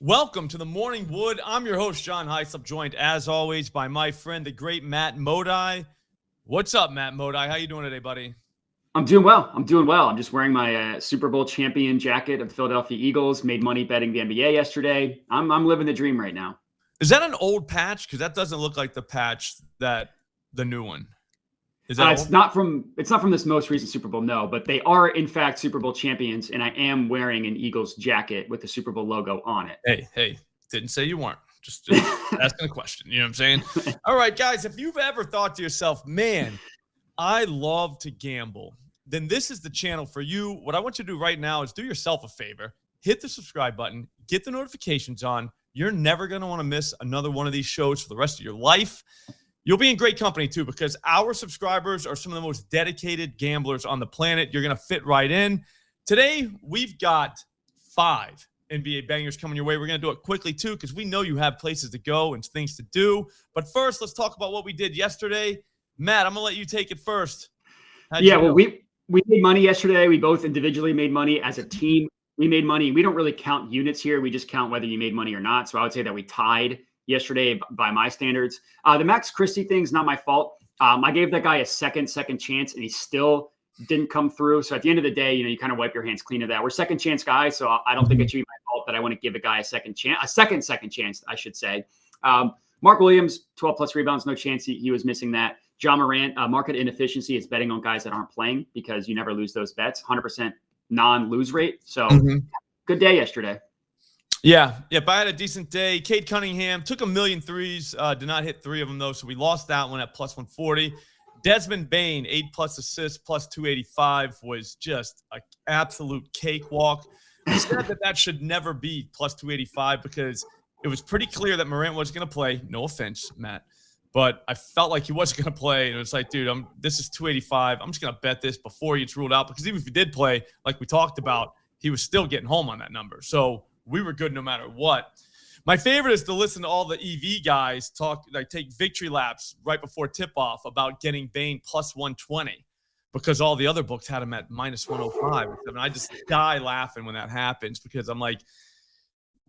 Welcome to the Morning Wood. I'm your host, John Heislop, joined as always by my friend, the great Matt Modi. What's up, Matt Modi? How you doing today, buddy? I'm doing well. I'm just wearing my Super Bowl champion jacket of the Philadelphia Eagles. Made money betting the NBA yesterday. I'm living the dream right now. Is that an old patch? Because that doesn't look like the patch that the new one. Is that it's not from this most recent Super Bowl, no, but they are in fact Super Bowl champions, and I am wearing an Eagles jacket with the Super Bowl logo on it. Hey, didn't say you weren't. Just asking a question. You know what I'm saying? All right, guys, if you've ever thought to yourself, man, I love to gamble, then this is the channel for you. What I want you to do right now is do yourself a favor. Hit the subscribe button. Get the notifications on. You're never going to want to miss another one of these shows for the rest of your life. You'll be in great company, too, because our subscribers are some of the most dedicated gamblers on the planet. You're going to fit right in. Today, we've got 5 NBA bangers coming your way. We're going to do it quickly, too, because we know you have places to go and things to do. But first, let's talk about what we did yesterday. Matt, I'm going to let you take it first. We made money yesterday. We both individually made money. As a team, we made money. We don't really count units here. We just count whether you made money or not. So I would say that we tied yesterday by my standards. The Max Christie thing is not my fault. I gave that guy a second chance, and he still didn't come through. So at the end of the day, you kind of wipe your hands clean of that. We're second chance guys, so I don't think it should be my fault that I want to give a guy a second chance, I should say. Mark Williams, 12 plus rebounds, no chance he was missing that. John Morant, market inefficiency is betting on guys that aren't playing because you never lose those bets. 100% non-lose rate. So Good day yesterday. Yeah, but I had a decent day. Cade Cunningham took a million threes, did not hit 3 of them, though, so we lost that one at plus 140. Desmond Bane, 8+ assists, plus 285, was just an absolute cakewalk. We said that should never be plus 285 because it was pretty clear that Morant was going to play. No offense, Matt. But I felt like he wasn't going to play, and it was like, dude, this is 285. I'm just going to bet this before he gets ruled out because even if he did play, like we talked about, he was still getting home on that number. So we were good no matter what. My favorite is to listen to all the EV guys take victory laps right before tip-off about getting Bane plus 120 because all the other books had him at minus 105. And I just die laughing when that happens because I'm like,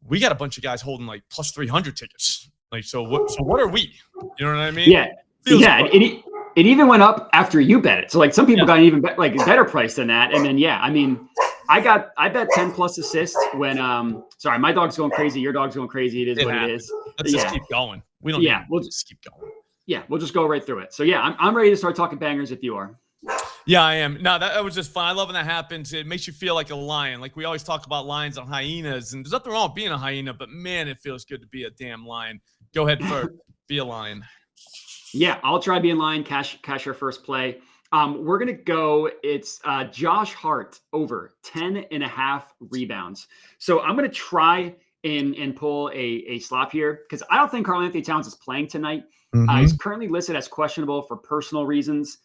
we got a bunch of guys holding like plus 300 tickets. Like, so what are we? You know what I mean? Yeah. It even went up after you bet it. So like some people got an even better price than that. And then, I bet 10 plus assists when sorry, my dog's going crazy, your dog's going crazy. It is what it is. Let's just keep going. We'll just keep going. Yeah, we'll just go right through it. So I'm ready to start talking bangers if you are. Yeah, I am. No, that was just fun. I love when that happens. It makes you feel like a lion. Like we always talk about lions and hyenas, and there's nothing wrong with being a hyena, but man, it feels good to be a damn lion. Go ahead first. Be a lion. Yeah, I'll try being lion. Cash our first play. We're going to go, it's Josh Hart over 10.5 rebounds. So I'm going to try and pull a slop here because I don't think Karl-Anthony Towns is playing tonight. He's currently listed as questionable for personal reasons.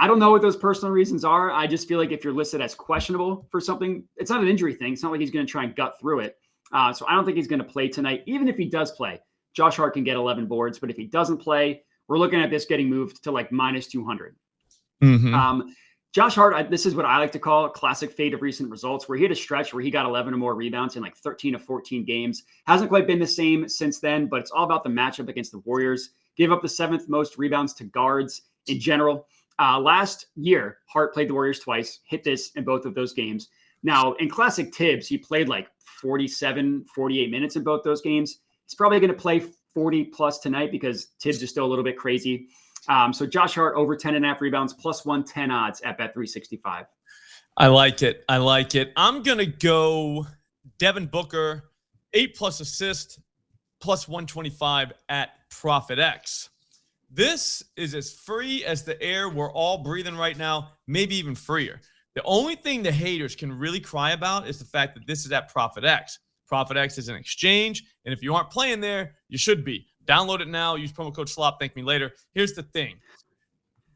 I don't know what those personal reasons are. I just feel like if you're listed as questionable for something, it's not an injury thing. It's not like he's going to try and gut through it. So I don't think he's going to play tonight. Even if he does play, Josh Hart can get 11 boards. But if he doesn't play, we're looking at this getting moved to like minus 200. Josh Hart, this is what I like to call a classic fade of recent results, where he had a stretch where he got 11 or more rebounds in like 13 to 14 games. Hasn't quite been the same since then, but it's all about the matchup against the Warriors. Gave up the 7th most rebounds to guards in general. Last year, Hart played the Warriors twice, hit this in both of those games. Now, in classic Tibbs, he played like 47, 48 minutes in both those games. He's probably going to play 40 plus tonight because Tibbs is still a little bit crazy. So Josh Hart over 10.5 rebounds, plus 110 odds at Bet365. I like it. I'm going to go Devin Booker, 8+ assists, plus 125 at ProfitX. This is as free as the air we're all breathing right now, maybe even freer. The only thing the haters can really cry about is the fact that this is at ProfitX. ProfitX is an exchange, and if you aren't playing there, you should be. Download it now. Use promo code SLOP. Thank me later. Here's the thing.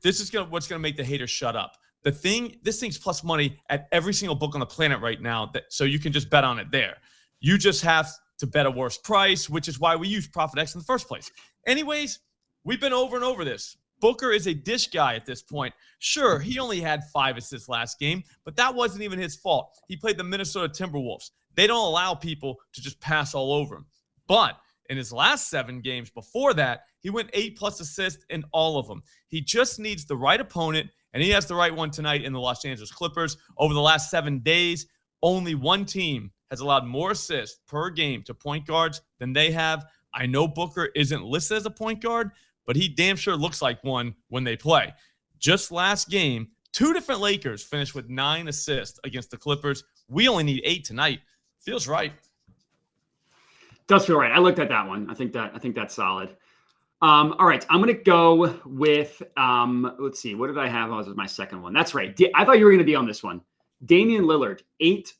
This is what's going to make the haters shut up. This thing's plus money at every single book on the planet right now, so you can just bet on it there. You just have to bet a worse price, which is why we use ProfitX in the first place. Anyways, we've been over and over this. Booker is a dish guy at this point. Sure, he only had 5 assists last game, but that wasn't even his fault. He played the Minnesota Timberwolves. They don't allow people to just pass all over him. But in his last 7 games before that, he went 8+ assists in all of them. He just needs the right opponent, and he has the right one tonight in the Los Angeles Clippers. Over the last 7 days, only one team has allowed more assists per game to point guards than they have. I know Booker isn't listed as a point guard, but he damn sure looks like one when they play. Just last game, 2 different Lakers finished with 9 assists against the Clippers. We only need 8 tonight. Feels right. Does feel right. I looked at that one. I think that's solid. All right, I'm gonna go with let's see, what did I have? Oh, this was my second one. That's right. I thought you were gonna be on this one. Damian Lillard, 8+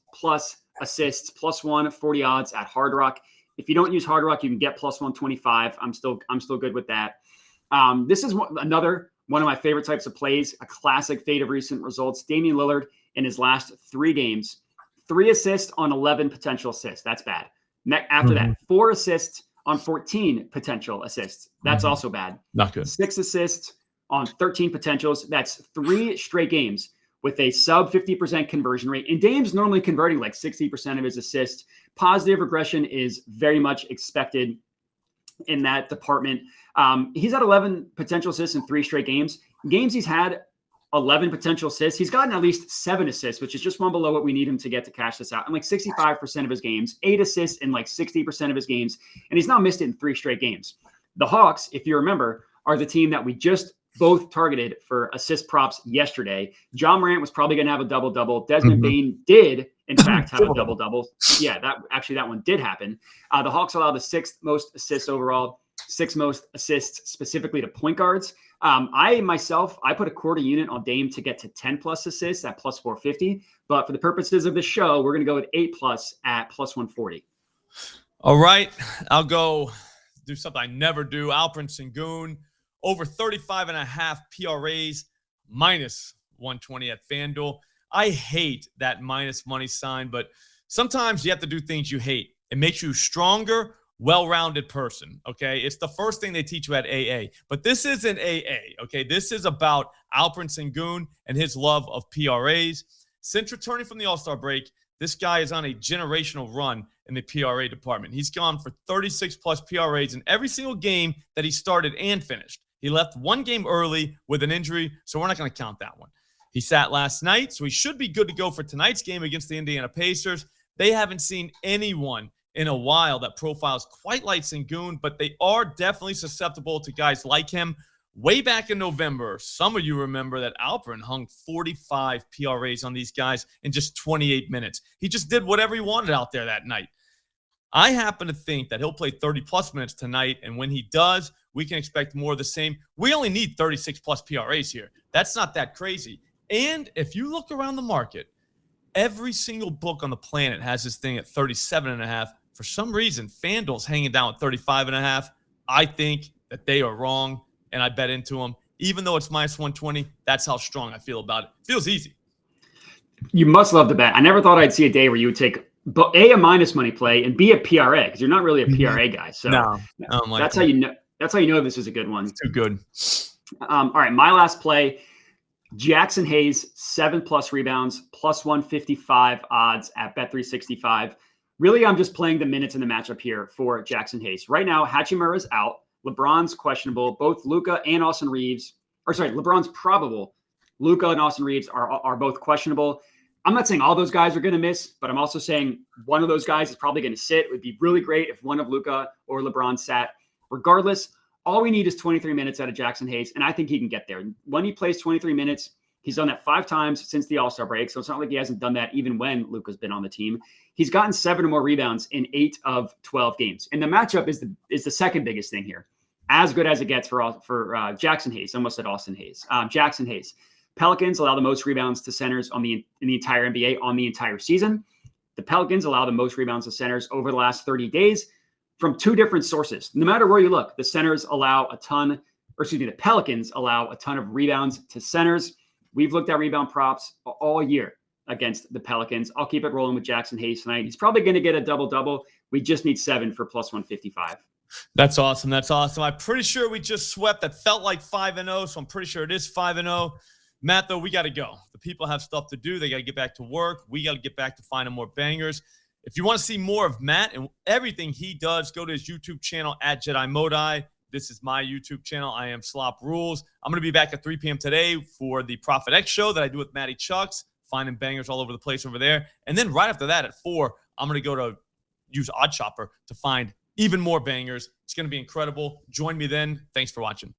assists, +140 odds at Hard Rock. If you don't use Hard Rock, you can get +125. I'm still good with that. This is another one of my favorite types of plays, a classic fade of recent results. Damian Lillard in his last 3 games, 3 assists on 11 potential assists. That's bad. After that, 4 assists on 14 potential assists. That's also bad. Not good. 6 assists on 13 potentials. That's 3 straight games with a sub 50% conversion rate. And Dame's normally converting like 60% of his assists. Positive regression is very much expected in that department. He's had 11 potential assists in 3 straight games. Games he's had 11 potential assists. He's gotten at least 7 assists, which is just one below what we need him to get to cash this out. In like 65% of his games, 8 assists in like 60% of his games. And he's not missed it in 3 straight games. The Hawks, if you remember, are the team that we just both targeted for assist props yesterday. John Morant was probably going to have a double-double. Desmond Bane did, in fact, have a double-double. Yeah, that one did happen. The Hawks allowed the 6th most assists overall, 6th most assists specifically to point guards. I put a quarter unit on Dame to get to 10+ assists at +450. But for the purposes of the show, we're going to go with 8+ at +140. All right. I'll go do something I never do. Alperen Sengun, over 35.5 PRAs, -120 at FanDuel. I hate that minus money sign, but sometimes you have to do things you hate. It makes you stronger, well-rounded person, okay? It's the first thing they teach you at AA. But this isn't AA, okay? This is about Alperen Sengun and his love of PRAs. Since returning from the All-Star break, this guy is on a generational run in the PRA department. He's gone for 36+ PRAs in every single game that he started and finished. He left 1 game early with an injury, so we're not going to count that one. He sat last night, so he should be good to go for tonight's game against the Indiana Pacers. They haven't seen anyone in a while that profiles quite like Sengun, but they are definitely susceptible to guys like him. Way back in November, some of you remember that Alperen hung 45 PRAs on these guys in just 28 minutes. He just did whatever he wanted out there that night. I happen to think that he'll play 30+ minutes tonight, and when he does, we can expect more of the same. We only need 36+ PRAs here. That's not that crazy. And if you look around the market, every single book on the planet has this thing at 37.5. For some reason, FanDuel's hanging down at 35.5. I think that they are wrong, and I bet into them. Even though it's -120, that's how strong I feel about it. Feels easy. You must love the bet. I never thought I'd see a day where you would take A, a minus money play, and B, a PRA, because you're not really a PRA guy. So no, that's how you know. That's how you know this is a good one. It's too good. All right, my last play. Jackson Hayes, 7+ rebounds, +155 odds at Bet365. Really, I'm just playing the minutes in the matchup here for Jackson Hayes. Right now, Hachimura's out. LeBron's questionable. Both Luka and Austin Reeves, LeBron's probable. Luka and Austin Reeves are both questionable. I'm not saying all those guys are going to miss, but I'm also saying one of those guys is probably going to sit. It would be really great if one of Luka or LeBron sat. Regardless, all we need is 23 minutes out of Jackson Hayes, and I think he can get there. When he plays 23 minutes, he's done that 5 times since the All-Star break, so it's not like he hasn't done that even when Luka's been on the team. He's gotten 7 or more rebounds in 8 of 12 games, and the matchup is the second biggest thing here. As good as it gets for Jackson Hayes. I almost said Austin Hayes. Jackson Hayes. Pelicans allow the most rebounds to centers in the entire NBA on the entire season. The Pelicans allow the most rebounds to centers over the last 30 days from 2 different sources. No matter where you look, the Pelicans allow a ton of rebounds to centers. We've looked at rebound props all year against the Pelicans. I'll keep it rolling with Jackson Hayes tonight. He's probably going to get a double-double. We just need 7 for +155. That's awesome. That's awesome. I'm pretty sure we just swept. That felt like 5-0, so I'm pretty sure it is 5-0. Matt, though, we got to go. The people have stuff to do. They got to get back to work. We got to get back to finding more bangers. If you want to see more of Matt and everything he does, go to his YouTube channel at Jedi Modi. This is my YouTube channel. I am Slop Rules. I'm going to be back at 3 p.m. today for the Prophet X show that I do with Matty Chucks, finding bangers all over the place over there. And then right after that at 4, I'm going to go to use Odd Chopper to find even more bangers. It's going to be incredible. Join me then. Thanks for watching.